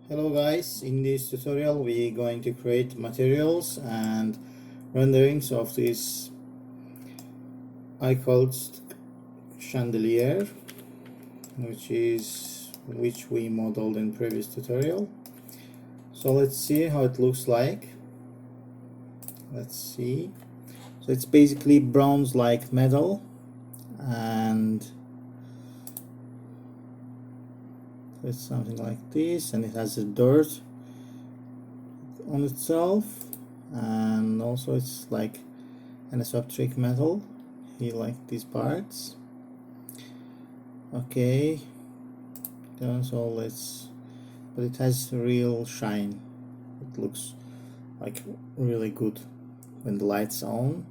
Hello guys, in this tutorial we're going to create materials and renderings of this EICHOLTZ chandelier which we modeled in previous tutorial. So let's see how it looks like. Let's see. So it's basically bronze like metal, and it's something like this, and it has a dirt on itself, and also it's like an substrate metal here, like these parts. Okay, so but it has real shine. It looks like really good when the light's on.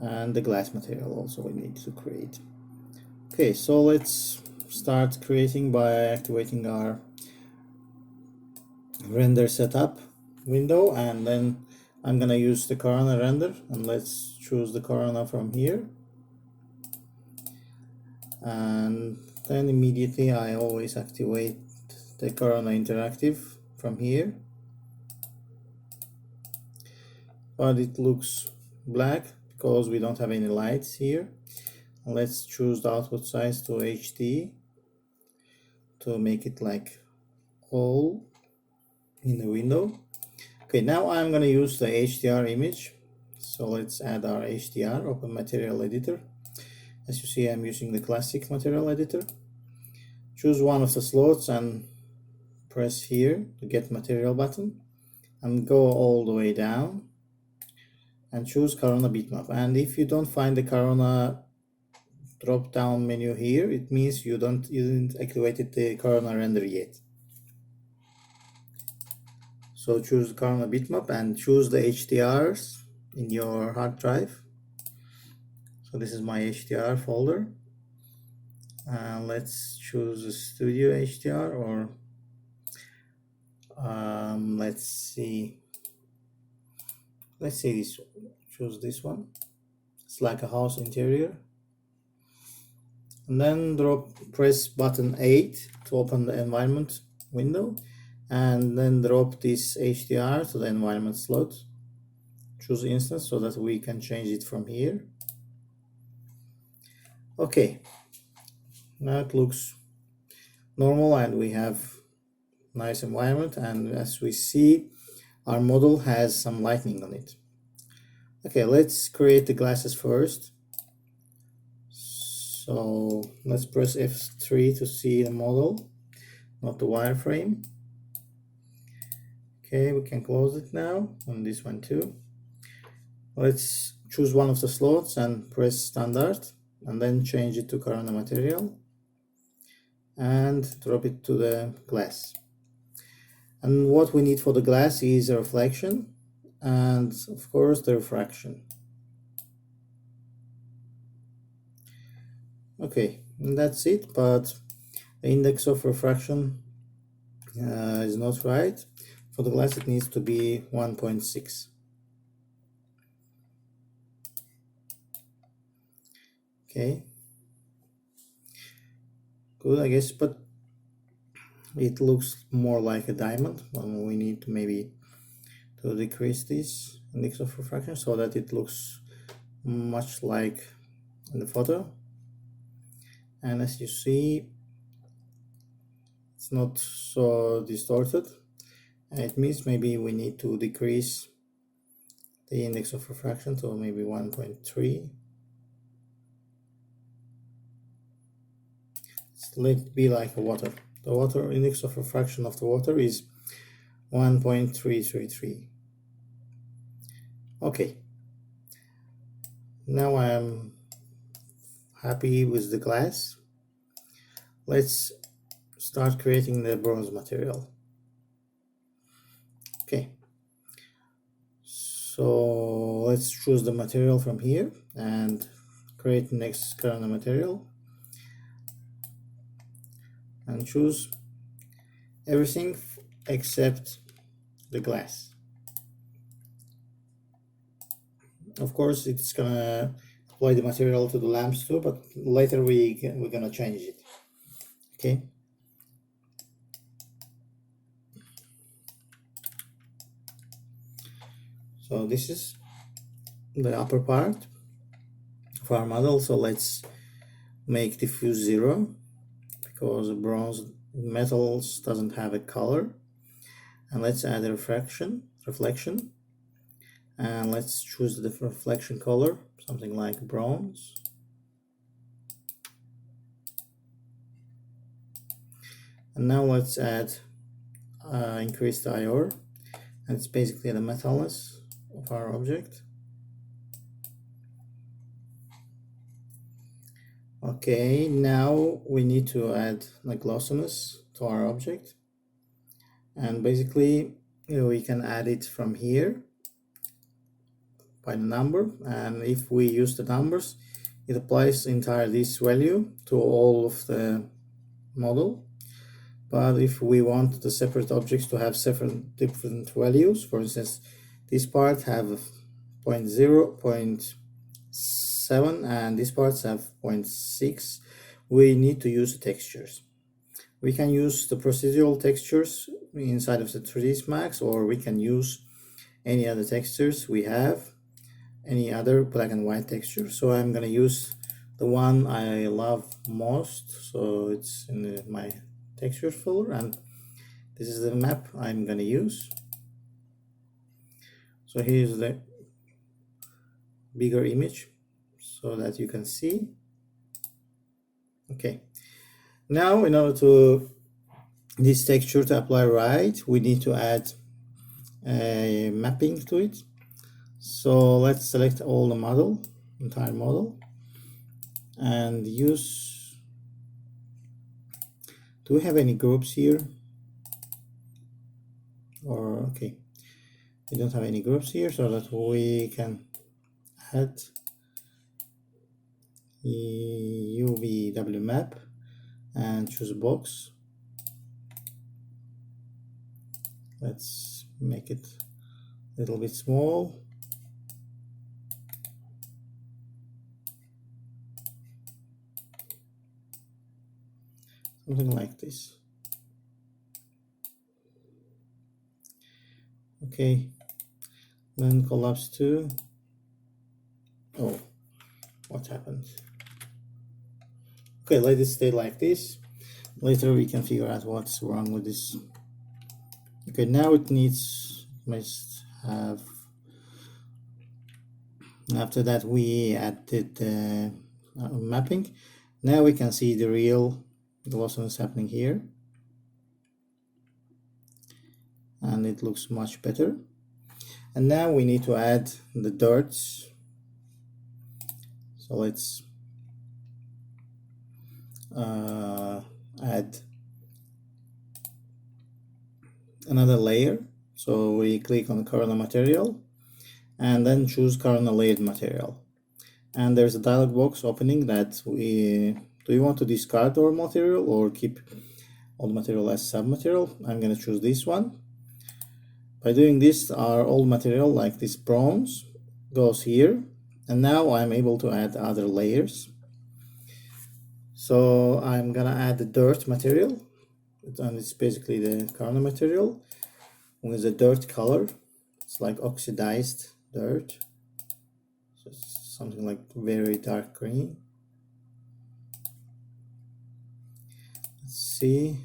And the glass material also we need to create. Okay, so let's start creating by activating our render setup window, and then I'm gonna use the Corona render, and let's choose the Corona from here. And then immediately I always activate the Corona interactive from here, but it looks black because we don't have any lights here. Let's choose the output size to HD to make it like all in the window. Okay, now I'm going to use the HDR image. So let's add our HDR, open material editor. As you see, I'm using the classic material editor. Choose one of the slots and press here to get material button, and go all the way down and choose Corona bitmap. And if you don't find the Corona drop down menu here, it means you didn't activate the Corona render yet. So choose Corona bitmap and choose the HDRs in your hard drive. So this is my HDR folder. Let's choose a studio HDR, or let's see this one. Choose this one. It's like a house interior. And then press button 8 to open the environment window, and then drop this HDR to the environment slot. Choose instance so that we can change it from here. Okay, now it looks normal and we have nice environment, and as we see, our model has some lightning on it. Okay, let's create the glasses first. So let's press F3 to see the model, not the wireframe. Okay, we can close it now, and this one too. Let's choose one of the slots and press standard, and then change it to Corona material and drop it to the glass. And what we need for the glass is a reflection and of course the refraction. Okay, and that's it, but the index of refraction is not right. For the glass it needs to be 1.6. Okay, good, I guess, but it looks more like a diamond. We need to maybe to decrease this index of refraction so that it looks much like in the photo. And as you see, it's not so distorted. And it means maybe we need to decrease the index of refraction to maybe 1.3. Let it be like a water. The water index of refraction of the water is 1.333. Okay. Now I am happy with the glass. Let's start creating the bronze material. Okay. So let's choose the material from here and create next Corona material. And choose everything except the glass. Of course, it's gonna apply the material to the lamps too, but later we're gonna change it. Okay. So this is the upper part of our model. So let's make diffuse 0 because bronze metals doesn't have a color. And let's add a reflection, and let's choose the reflection color, something like bronze. And now let's add increased IR, and it's basically the metalness of our object. Okay, now we need to add the glossiness to our object, and basically we can add it from here by the number, and if we use the numbers, it applies entire this value to all of the model. But if we want the separate objects to have different values, for instance, this part have 0.0, 0.7, and these parts have 0.6, we need to use the textures. We can use the procedural textures inside of the 3ds Max, or we can use any other textures we have, any other black and white texture. So I'm gonna use the one I love most, so it's in my texture folder, and this is the map I'm gonna use. So here's the bigger image so that you can see. Okay, now in order to this texture to apply right, we need to add a mapping to it. So let's select all the model, entire model, and use, do we have any groups here? Or okay, we don't have any groups here, so that we can add UVW map and choose a box. Let's make it a little bit small. Something like this. Okay, then collapse to, oh, what happened? Okay, let it stay like this. Later we can figure out what's wrong with this. Okay, now it must have, after that we added the mapping. Now we can see the real glossiness happening here, and it looks much better. And now we need to add the darts. So let's add another layer. So we click on the corona material and then choose corona layered material, and there's a dialog box opening that do you want to discard our material or keep all the material as submaterial? I'm going to choose this one. By doing this, our old material like this bronze goes here, and now I'm able to add other layers. So I'm gonna add the dirt material, and it's basically the corona material with a dirt color. It's like oxidized dirt, so it's something like very dark green. Let's see.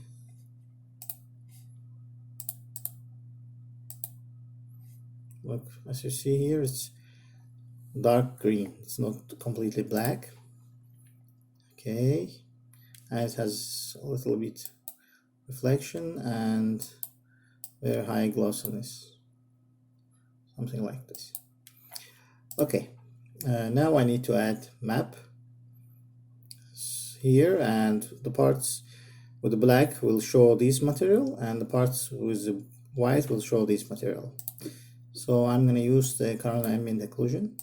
Look, as you see here, it's dark green. It's not completely black. Okay, and it has a little bit reflection and very high glossiness, something like this. Okay, now I need to add map here, and the parts with the black will show this material, and the parts with the white will show this material. So I'm going to use the corona ambient occlusion.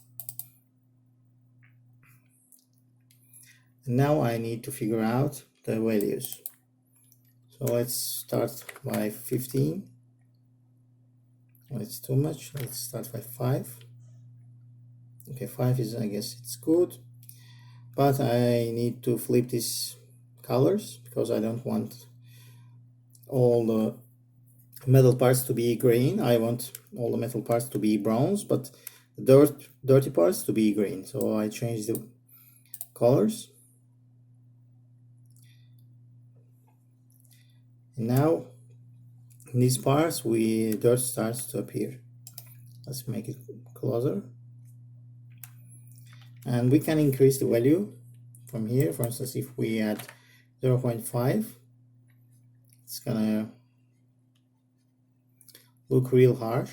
And now I need to figure out the values. So let's start by 15. Well, it's too much. Let's start by 5. Okay, 5 is, I guess it's good, but I need to flip these colors because I don't want all the metal parts to be green. I want all the metal parts to be bronze, but the dirty parts to be green. So I changed the colors. And now in these parts, dirt starts to appear. Let's make it closer. And we can increase the value from here. For instance, if we add 0.5, it's gonna look real harsh,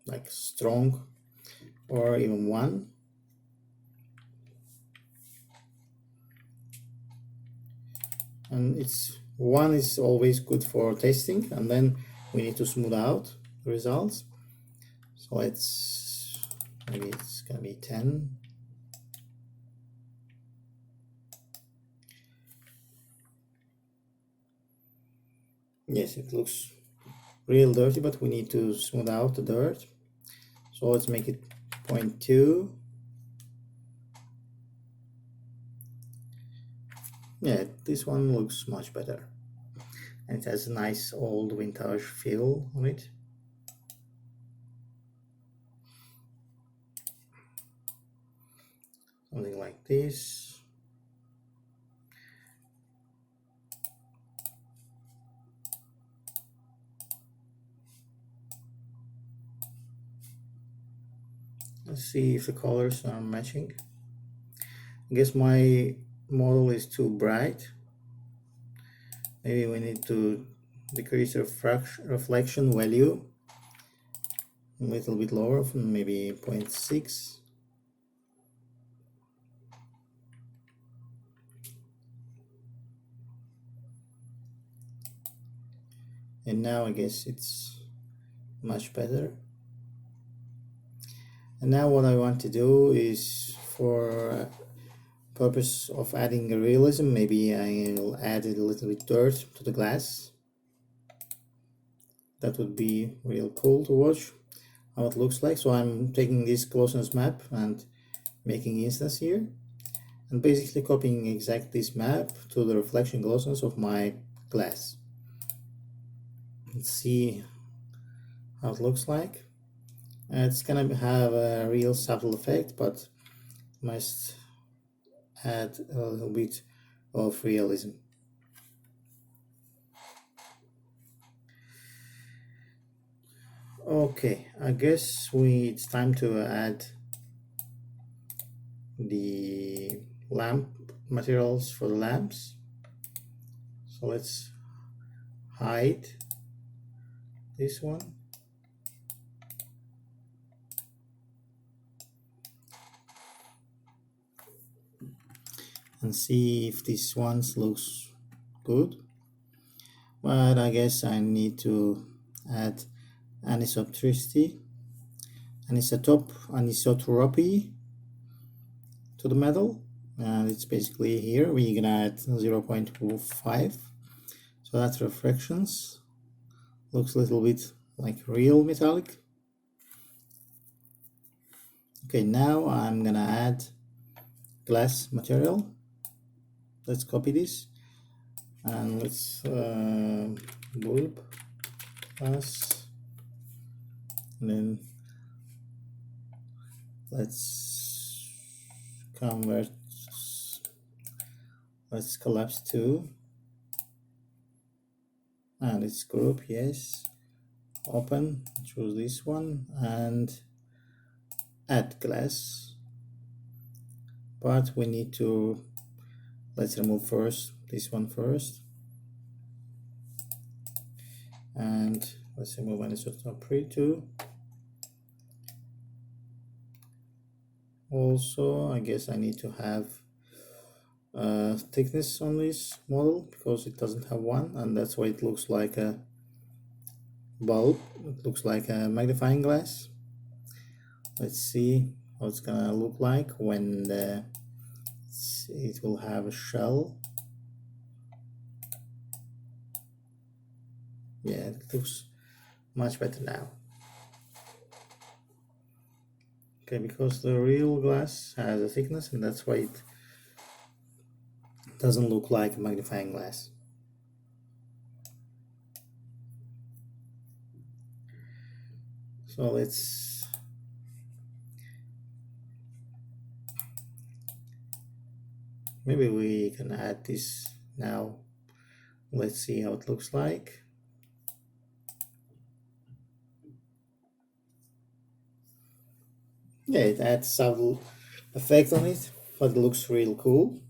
like strong, or even 1. And 1 is always good for testing, and then we need to smooth out the results. So maybe it's gonna be 10. Yes, it looks real dirty, but we need to smooth out the dirt. So let's make it 0.2. Yeah, this one looks much better. And it has a nice old vintage feel on it. Something like this. Let's see if the colors are matching. I guess my model is too bright. Maybe we need to decrease the reflection value a little bit lower, from maybe 0.6. And now I guess it's much better. And now what I want to do is, for purpose of adding a realism, maybe I'll add a little bit dirt to the glass. That would be real cool to watch how it looks like. So I'm taking this closeness map and making instance here, and basically copying exactly this map to the reflection closeness of my glass. Let's see how it looks like. It's gonna have a real subtle effect, but must add a little bit of realism. Okay, I guess it's time to add the lamp materials for the lamps. So let's hide this one. And see if this one looks good. But I guess I need to add anisotropy to the metal, and it's basically here. We're gonna add 0.5, so that's refractions. Looks a little bit like real metallic. Okay, now I'm gonna add glass material. Let's copy this, and let's bulb glass, and then let's convert, let's collapse to, and it's group, yes, open, choose this one, and add glass. But we need to, let's remove first this one first, and let's remove anisotropy too. Also, I guess I need to have thickness on this model, because it doesn't have one, and that's why it looks like a bulb. It looks like a magnifying glass. Let's see how it's gonna look like when it will have a shell. Yeah, it looks much better now. Okay, because the real glass has a thickness, and that's why it doesn't look like a magnifying glass. So let's maybe we can add this now. Let's see how it looks like. Yeah, it adds subtle effect on it, but it looks real cool.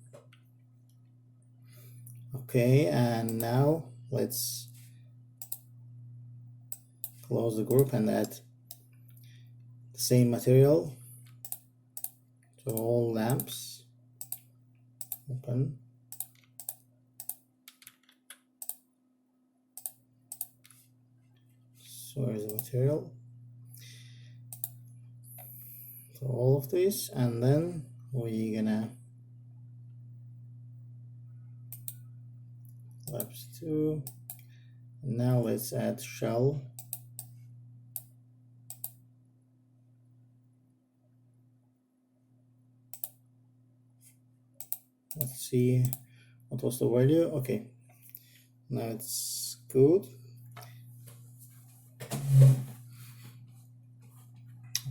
Okay, and now let's close the group and add the same material to all lamps. Open. So here's the material. So all of this, and then we're gonna lamps 2. Now let's add shell. Let's see what was the value. Okay, now it's good.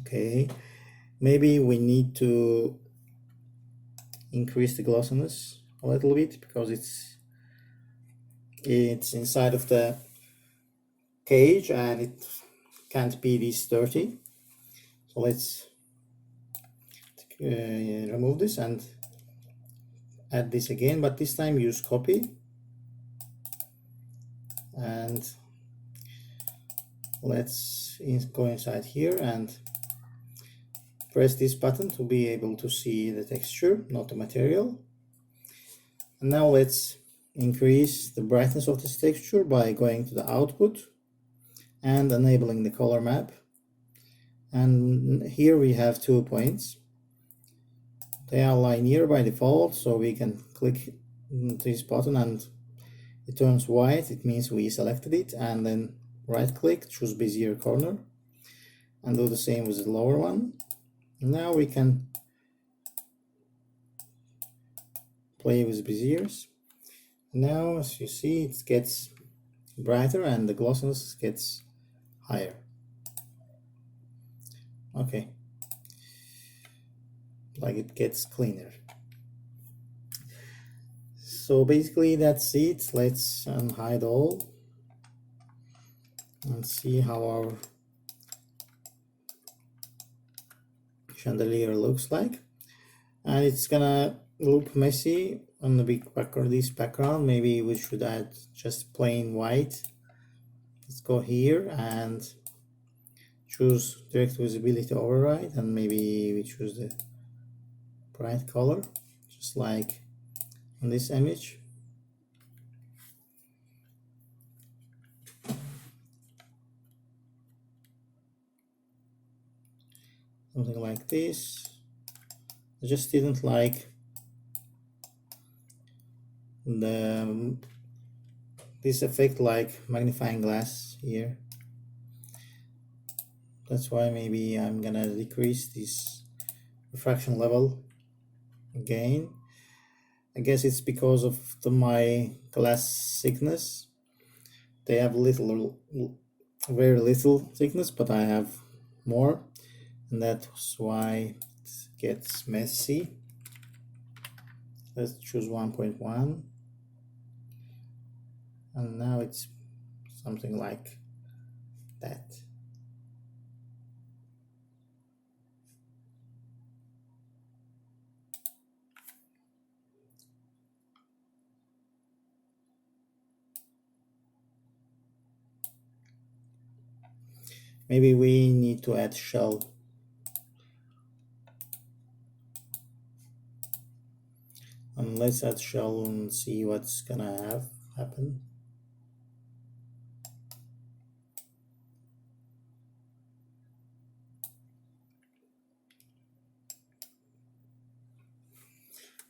Okay, maybe we need to increase the glossiness a little bit because it's inside of the cage and it can't be this dirty. So let's remove this and add this again, but this time use copy, and let's go inside here and press this button to be able to see the texture, not the material. And now let's increase the brightness of this texture by going to the output and enabling the color map. And here we have 2 points. They are linear by default, so we can click this button and it turns white. It means we selected it, and then right click, choose Bezier corner, and do the same with the lower one. Now we can play with Beziers. Now as you see, it gets brighter and the glossiness gets higher. Okay, like it gets cleaner. So basically that's it. Let's unhide all and see how our chandelier looks like. And it's gonna look messy on the big background, this background. Maybe we should add just plain white. Let's go here and choose direct visibility override, and maybe we choose the bright color, just like in this image. Something like this. I just didn't like this effect like magnifying glass here. That's why maybe I'm gonna decrease this refraction level again. I guess it's because of my glass thickness. They have very little thickness, but I have more, and that's why it gets messy. Let's choose 1.1, and now it's something like that. Maybe we need to add shell. And let's add shell and see what's gonna happen.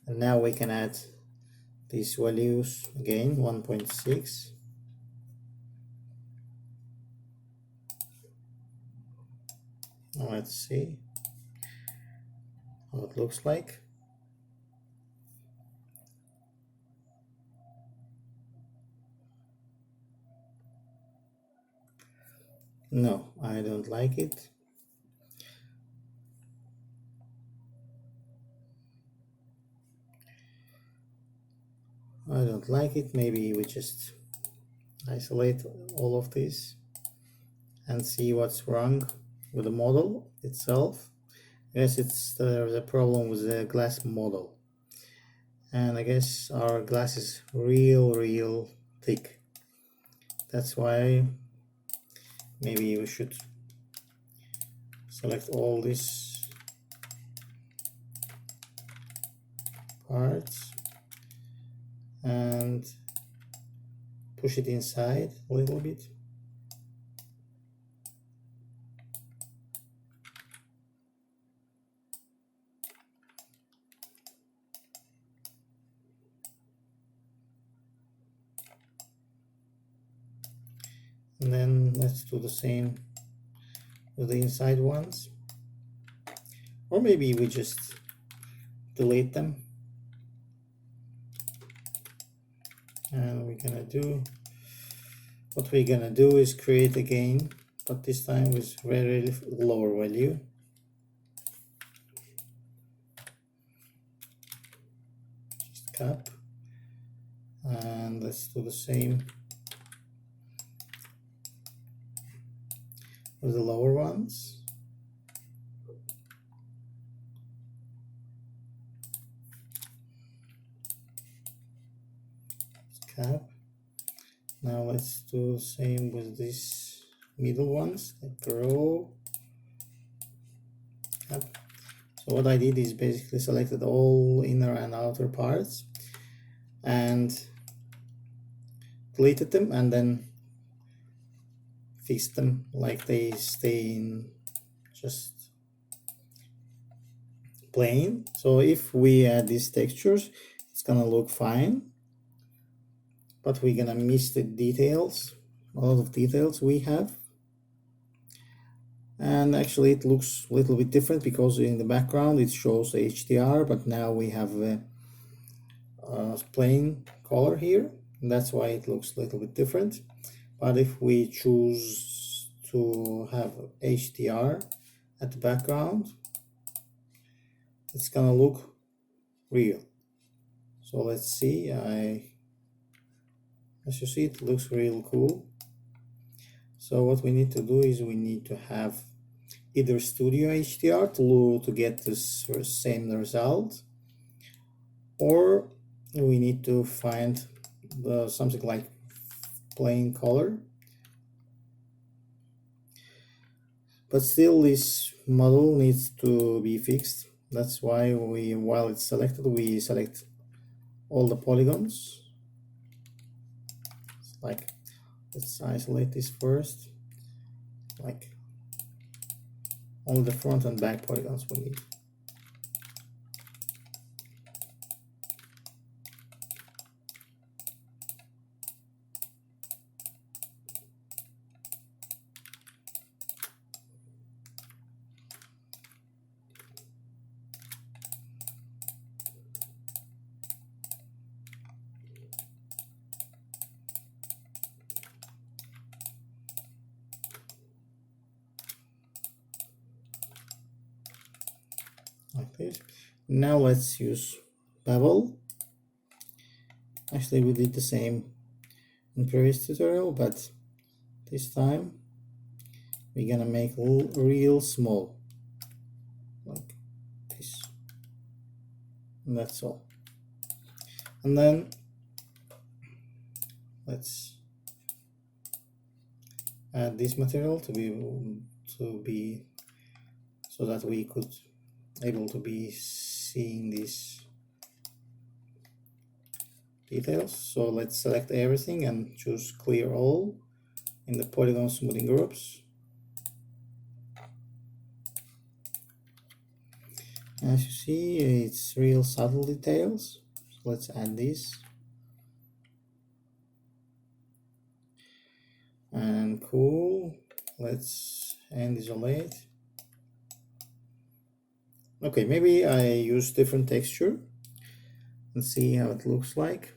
And now we can add these values again, 1.6. Let's see how it looks like. No, I don't like it. I don't like it. Maybe we just isolate all of this and see what's wrong with the model itself. Yes, there's a problem with the glass model, and I guess our glass is real thick. That's why maybe we should select all these parts and push it inside a little bit. And then let's do the same with the inside ones, or maybe we just delete them. And what we're gonna do is create again, but this time with very lower value. Just cap, and let's do the same with the lower ones. Cap. Now let's do the same with these middle ones that grow. Cap. So what I did is basically selected all inner and outer parts and deleted them and then fixed them like they stay in just plain. So if we add these textures, it's gonna look fine, but we're gonna miss the details, a lot of details we have. And actually it looks a little bit different because in the background it shows HDR, but now we have a plain color here, and that's why it looks a little bit different. But if we choose to have HDR at the background, it's gonna look real. So let's see, as you see, it looks real cool. So what we need to do is we need to have either Studio HDR to get this same result, or we need to find something like plain color. But still this model needs to be fixed. That's why while it's selected, we select all the polygons. Like, let's isolate this first. Like, only the front and back polygons we need. Like this. Now let's use bevel. Actually, we did the same in previous tutorial, but this time we're gonna make real small, like this, and that's all. And then let's add this material to be so that we could able to be seeing these details. So let's select everything and choose clear all in the polygon smoothing groups. As you see, it's real subtle details. So let's add this. And cool, let's end isolate. Okay, maybe I use different texture and see how it looks like.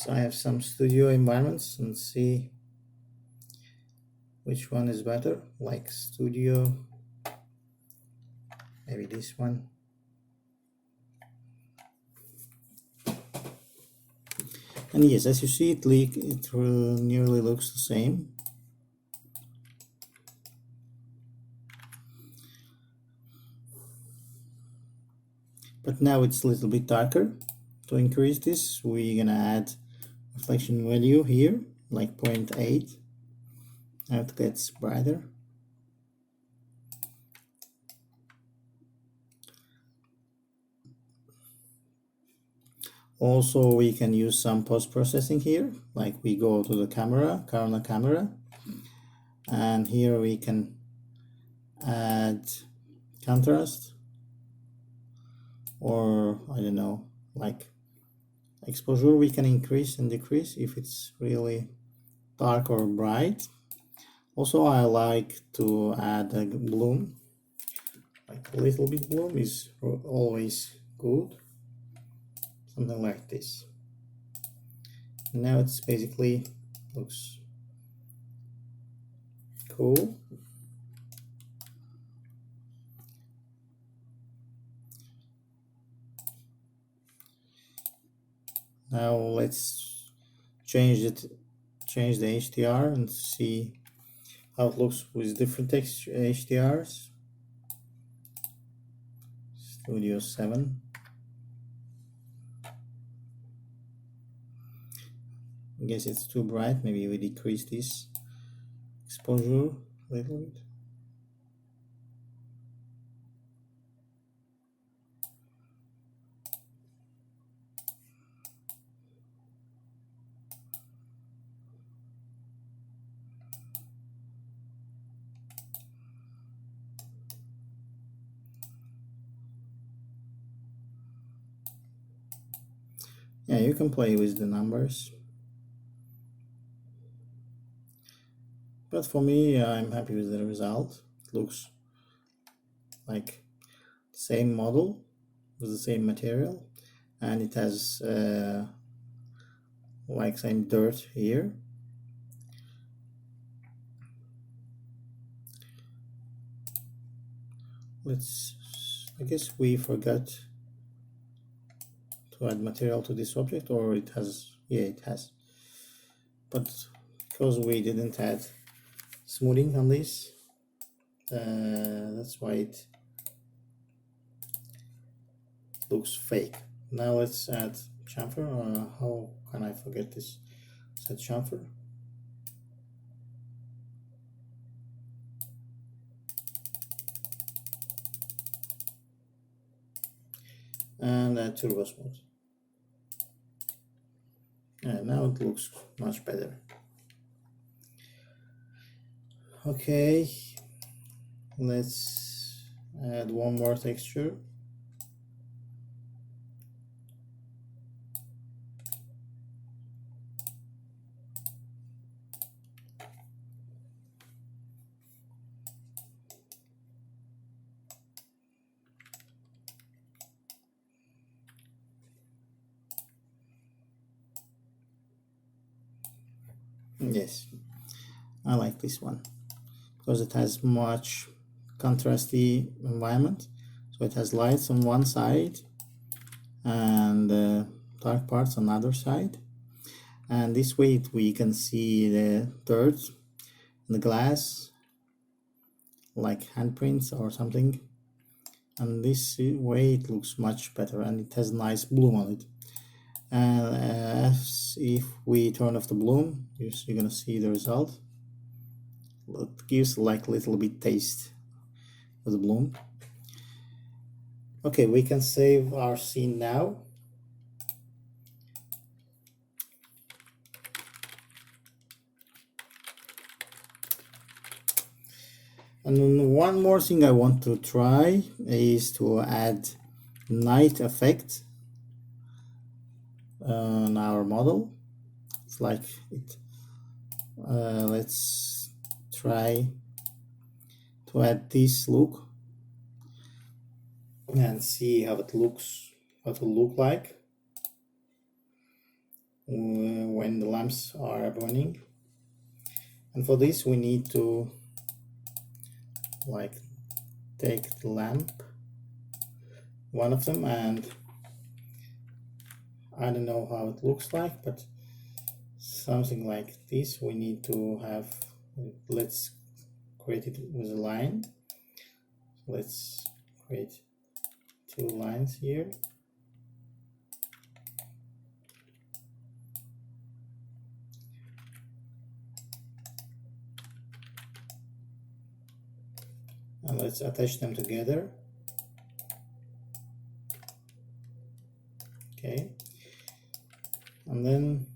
I have some studio environments and see which one is better, like studio, maybe this one. And yes, as you see, it nearly looks the same. But now it's a little bit darker. To increase this, we're gonna add reflection value here, like 0.8. Now it gets brighter. Also, we can use some post-processing here, like we go to the camera, and here we can add contrast, or I don't know, like exposure we can increase and decrease if it's really dark or bright. Also, I like to add a bloom, like a little bit bloom is always good, something like this. And now it's basically looks cool. Now let's change the HDR and see how it looks with different HDRs. Studio 7. I guess it's too bright. Maybe we decrease this exposure a little bit. Yeah, you can play with the numbers. But for me, I'm happy with the result. It looks like the same model with the same material, and it has like same dirt here. I guess we forgot to add material to this object, or it has, yeah, it has. But because we didn't add smoothing on this, that's why it looks fake. Now let's add chamfer. How can I forget this? Set chamfer. And add turbo smooth. And now it looks much better. Okay, let's add one more texture. Yes, I like this one because it has much contrasty environment. So it has lights on one side and dark parts on the other side. And this way we can see the dirt in the glass, like handprints or something. And this way it looks much better, and it has nice bloom on it. And as if we turn off the bloom, you're gonna see the result. It gives like a little bit taste of the bloom. Okay, we can save our scene now. And one more thing I want to try is to add night effect on our model. It's like it. Let's try to add this look and see how it looks, what it will look like when the lamps are burning. And for this we need to like take the lamp, one of them, and I don't know how it looks like, but something like this we need to have. Let's create it with a line. Let's create 2 lines here. And let's attach them together. Okay. And then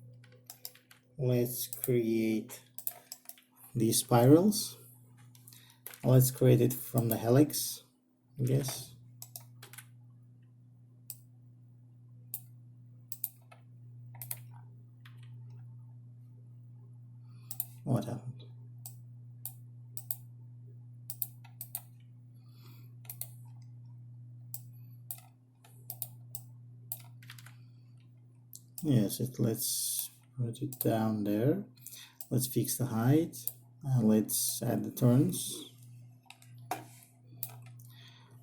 let's create these spirals. Let's create it from the helix, I guess. What happened? Yes, let's put it down there. Let's fix the height and let's add the turns.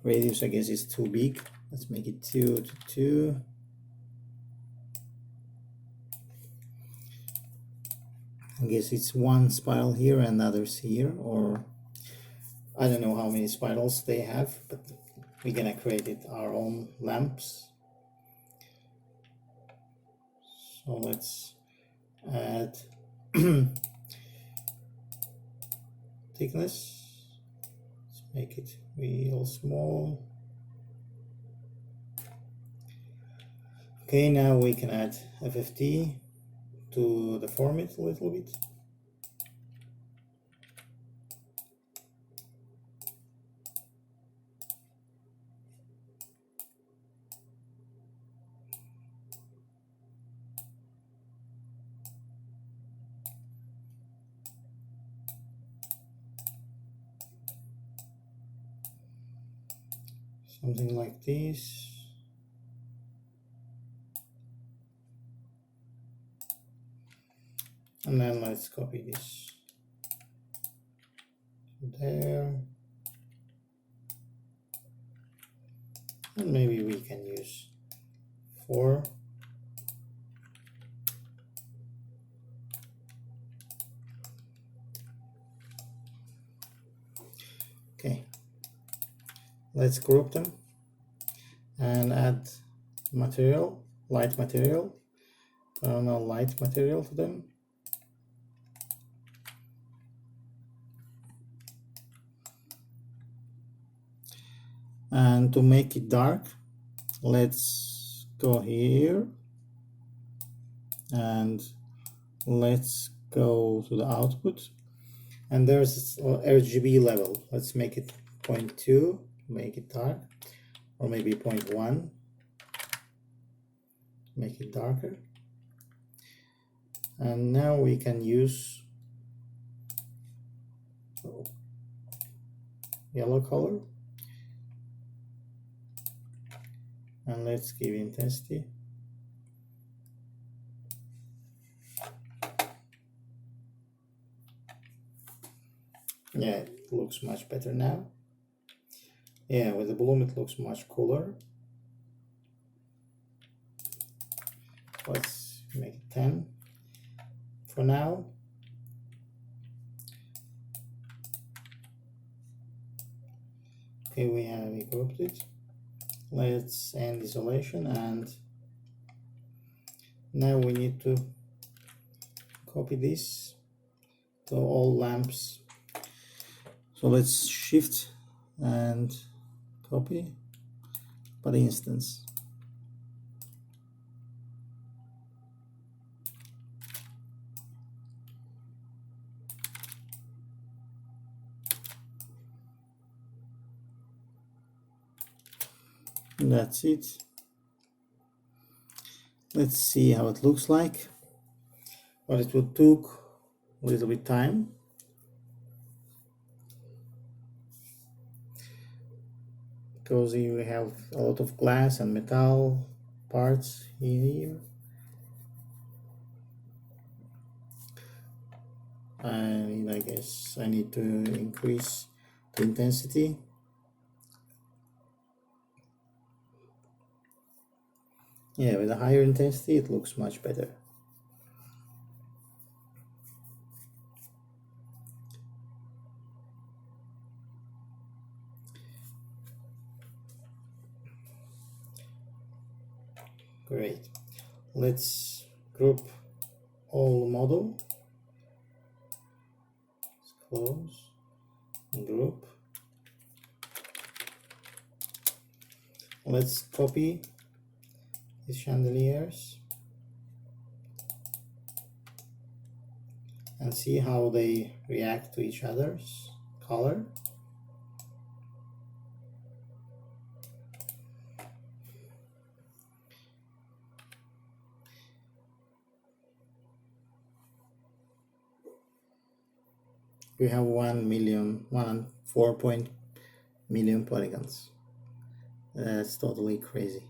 Radius, I guess, is too big. Let's make it 2 to 2. I guess it's 1 spiral here and others here, or I don't know how many spirals they have, but we're gonna create it our own lamps. So let's add thickness. Let's make it real small. Okay, now we can add FFT to deform it a little bit. Something like this. And then let's copy this to there. And maybe we can use 4. Okay. Let's group them and add material, light material, light material to them. And to make it dark, let's go here and let's go to the output. And there's RGB level. Let's make it 0.2, make it dark, or maybe 0.1, make it darker. And now we can use yellow color. And let's give intensity. Yeah, it looks much better now. Yeah, with the bloom it looks much cooler. Let's make it 10 for now. Okay, we have grouped it. Let's end isolation, and now we need to copy this to all lamps. So let's shift and copy by the instance. And that's it. Let's see how it looks like. But it will take a little bit time. Because you have a lot of glass and metal parts in here. and I guess I need to increase the intensity. Yeah, with a higher intensity it looks much better. Great. Let's group all model. Let's close and group. Let's copy these chandeliers and see how they react to each other's color. We have 4 million polygons. That's totally crazy.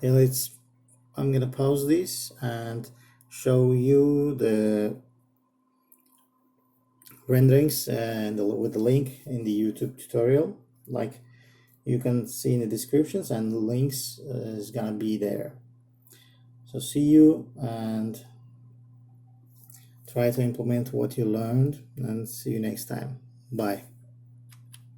Okay, I'm gonna pause this and show you the renderings and with the link in the YouTube tutorial. Like you can see in the descriptions, and the links is gonna be there. So see you, and try to implement what you learned, and see you next time. Bye.